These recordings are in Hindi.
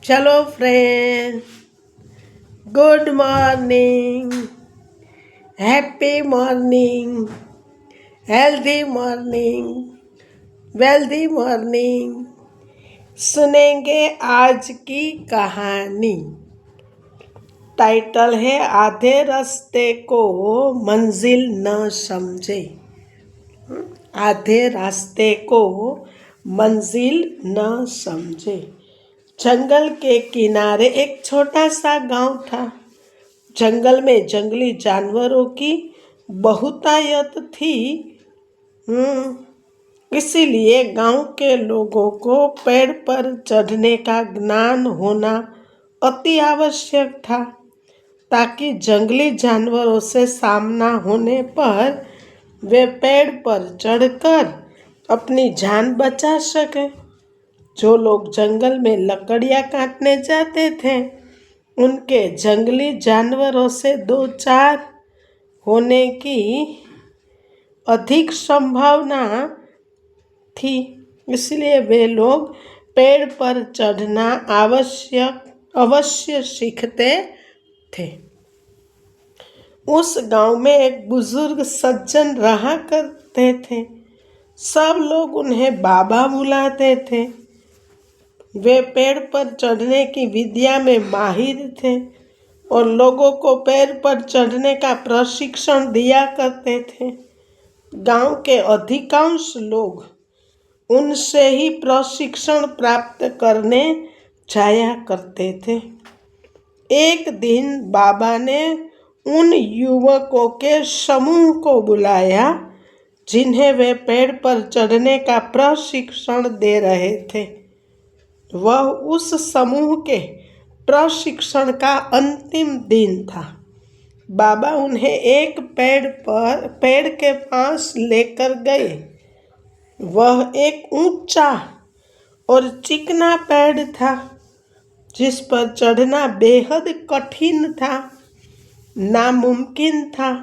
चलो friend, good morning, happy morning, healthy morning, wealthy morning. सुनेंगे आज की कहानी। टाइटल है आधे रास्ते को मंजिल न समझे। आधे रास्ते को मंजिल न समझे। जंगल के किनारे एक छोटा सा गांव था। जंगल में जंगली जानवरों की बहुतायत थी। इसीलिए गांव के लोगों को पेड़ पर चढ़ने का ज्ञान होना अति आवश्यक था, ताकि जंगली जानवरों से सामना होने पर वे पेड़ पर चढ़कर अपनी जान बचा सकें। जो लोग जंगल में लकड़ियाँ काटने जाते थे, उनके जंगली जानवरों से दो चार होने की अधिक संभावना थी। इसलिए वे लोग पेड़ पर चढ़ना अवश्य सीखते थे। उस गांव में एक बुजुर्ग सज्जन रहा करते थे। सब लोग उन्हें बाबा बुलाते थे। वे पेड़ पर चढ़ने की विद्या में माहिर थे और लोगों को पेड़ पर चढ़ने का प्रशिक्षण दिया करते थे। गांव के अधिकांश लोग उनसे ही प्रशिक्षण प्राप्त करने जाया करते थे। एक दिन बाबा ने उन युवकों के समूह को बुलाया जिन्हें वे पेड़ पर चढ़ने का प्रशिक्षण दे रहे थे। वह उस समूह के प्रशिक्षण का अंतिम दिन था। बाबा उन्हें एक पेड़ के पास लेकर गए। वह एक ऊंचा और चिकना पेड़ था, जिस पर चढ़ना बेहद कठिन था, नामुमकिन था।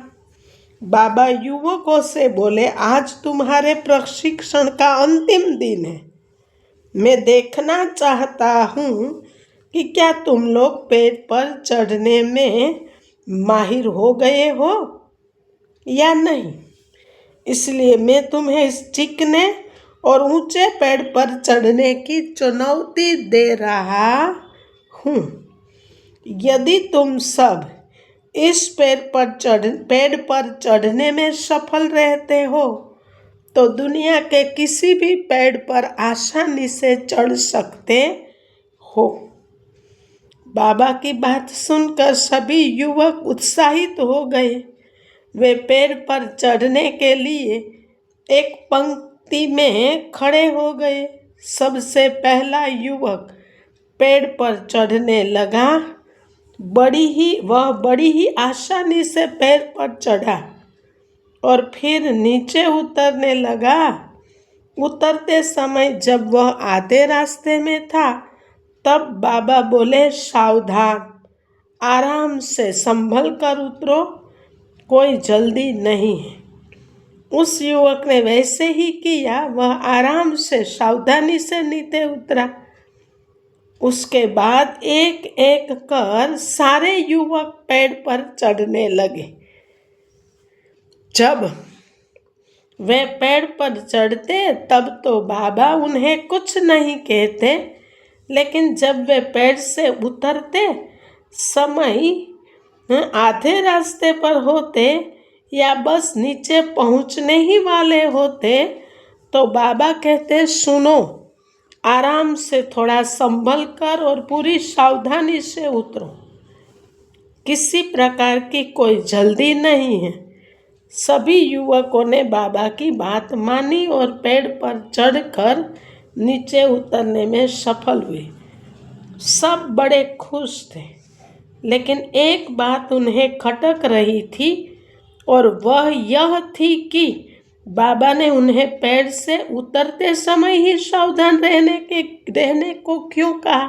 बाबा युवकों से बोले, आज तुम्हारे प्रशिक्षण का अंतिम दिन है। मैं देखना चाहता हूँ कि क्या तुम लोग पेड़ पर चढ़ने में माहिर हो गए हो या नहीं। इसलिए मैं तुम्हें इस चिकने और ऊंचे पेड़ पर चढ़ने की चुनौती दे रहा हूँ। यदि तुम सब इस पेड़ पर चढ़ने में सफल रहते हो, तो दुनिया के किसी भी पेड़ पर आसानी से चढ़ सकते हो। बाबा की बात सुनकर सभी युवक उत्साहित हो गए। वे पेड़ पर चढ़ने के लिए एक पंक्ति में खड़े हो गए। सबसे पहला युवक पेड़ पर चढ़ने लगा। वह बड़ी ही आसानी से पेड़ पर चढ़ा और फिर नीचे उतरने लगा। उतरते समय जब वह आधे रास्ते में था, तब बाबा बोले, सावधान, आराम से संभल कर उतरो, कोई जल्दी नहीं है। उस युवक ने वैसे ही किया। वह आराम से सावधानी से नीचे उतरा। उसके बाद एक एक कर सारे युवक पेड़ पर चढ़ने लगे। जब वे पेड़ पर चढ़ते तब तो बाबा उन्हें कुछ नहीं कहते, लेकिन जब वे पेड़ से उतरते समय आधे रास्ते पर होते या बस नीचे पहुंचने ही वाले होते, तो बाबा कहते, सुनो, आराम से थोड़ा संभल कर और पूरी सावधानी से उतरो। किसी प्रकार की कोई जल्दी नहीं है। सभी युवकों ने बाबा की बात मानी और पेड़ पर चढ़कर नीचे उतरने में सफल हुए। सब बड़े खुश थे, लेकिन एक बात उन्हें खटक रही थी, और वह यह थी कि बाबा ने उन्हें पेड़ से उतरते समय ही सावधान रहने को क्यों कहा,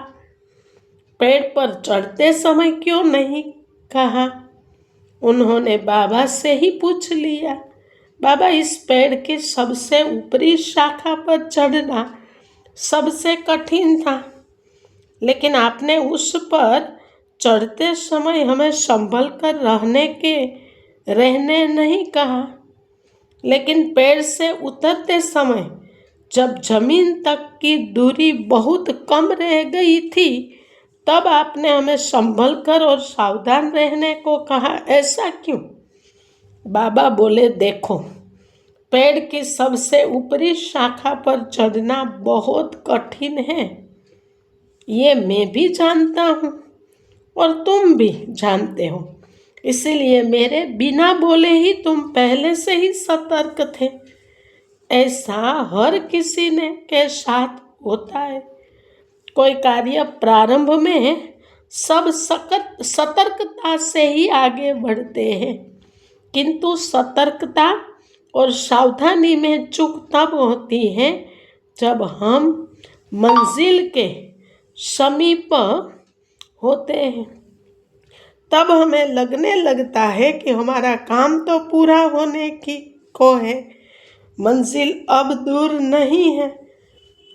पेड़ पर चढ़ते समय क्यों नहीं कहा। उन्होंने बाबा से ही पूछ लिया, बाबा, इस पेड़ की सबसे ऊपरी शाखा पर चढ़ना सबसे कठिन था। लेकिन आपने उस पर चढ़ते समय हमें संभल कर रहने नहीं कहा। लेकिन पेड़ से उतरते समय जब जमीन तक की दूरी बहुत कम रह गई थी, तब आपने हमें संभल कर और सावधान रहने को कहा। ऐसा क्यों? बाबा बोले, देखो, पेड़ की सबसे ऊपरी शाखा पर चढ़ना बहुत कठिन है। ये मैं भी जानता हूँ और तुम भी जानते हो। इसीलिए मेरे बिना बोले ही तुम पहले से ही सतर्क थे। ऐसा हर किसी ने के साथ होता है। कोई कार्य प्रारंभ में सब सतर्कता से ही आगे बढ़ते हैं, किंतु सतर्कता और सावधानी में चूक तब होती है जब हम मंजिल के समीप होते हैं। तब हमें लगने लगता है कि हमारा काम तो पूरा होने को है, मंजिल अब दूर नहीं है,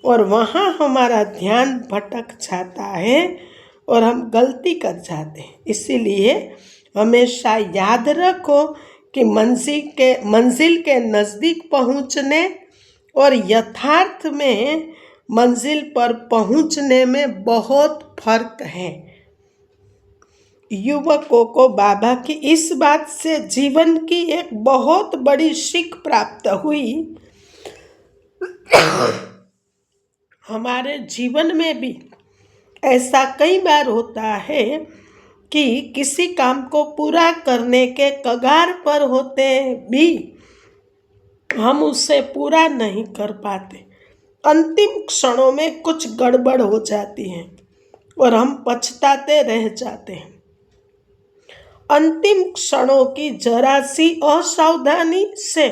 और वहाँ हमारा ध्यान भटक जाता है और हम गलती कर जाते हैं। इसीलिए हमेशा याद रखो कि मंजिल के नज़दीक पहुँचने और यथार्थ में मंजिल पर पहुँचने में बहुत फर्क है। युवकों को बाबा की इस बात से जीवन की एक बहुत बड़ी सीख प्राप्त हुई। हमारे जीवन में भी ऐसा कई बार होता है कि किसी काम को पूरा करने के कगार पर होते भी हम उसे पूरा नहीं कर पाते। अंतिम क्षणों में कुछ गड़बड़ हो जाती है और हम पछताते रह जाते हैं। अंतिम क्षणों की जरा सी असावधानी से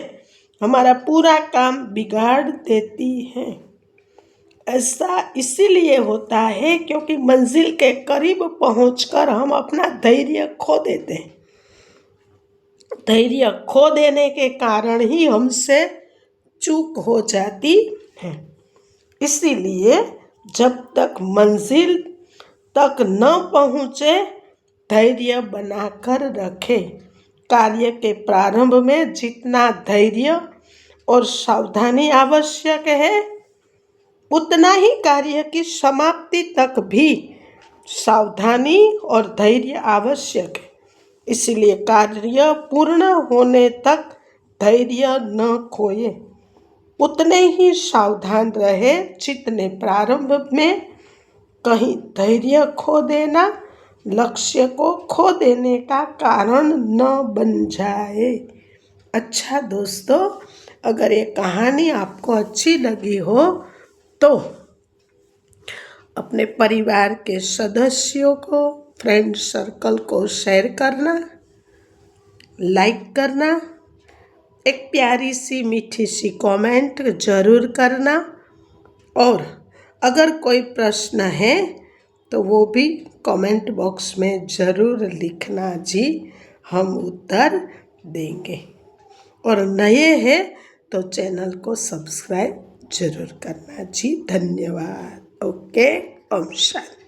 हमारा पूरा काम बिगाड़ देती है। ऐसा इसीलिए होता है क्योंकि मंजिल के करीब पहुंचकर हम अपना धैर्य खो देते हैं। धैर्य खो देने के कारण ही हमसे चूक हो जाती है। इसीलिए जब तक मंजिल तक न पहुँचे, धैर्य बनाकर रखें। कार्य के प्रारंभ में जितना धैर्य और सावधानी आवश्यक है, उतना ही कार्य की समाप्ति तक भी सावधानी और धैर्य आवश्यक है। इसलिए कार्य पूर्ण होने तक धैर्य न खोए, उतने ही सावधान रहे जितने प्रारंभ में। कहीं धैर्य खो देना लक्ष्य को खो देने का कारण न बन जाए। अच्छा दोस्तों, अगर ये कहानी आपको अच्छी लगी हो तो अपने परिवार के सदस्यों को, फ्रेंड सर्कल को शेयर करना, लाइक करना, एक प्यारी सी मीठी सी कमेंट ज़रूर करना, और अगर कोई प्रश्न है तो वो भी कमेंट बॉक्स में ज़रूर लिखना जी, हम उत्तर देंगे। और नए हैं तो चैनल को सब्सक्राइब ज़रूर करना जी। धन्यवाद। ओके, ओम शांति।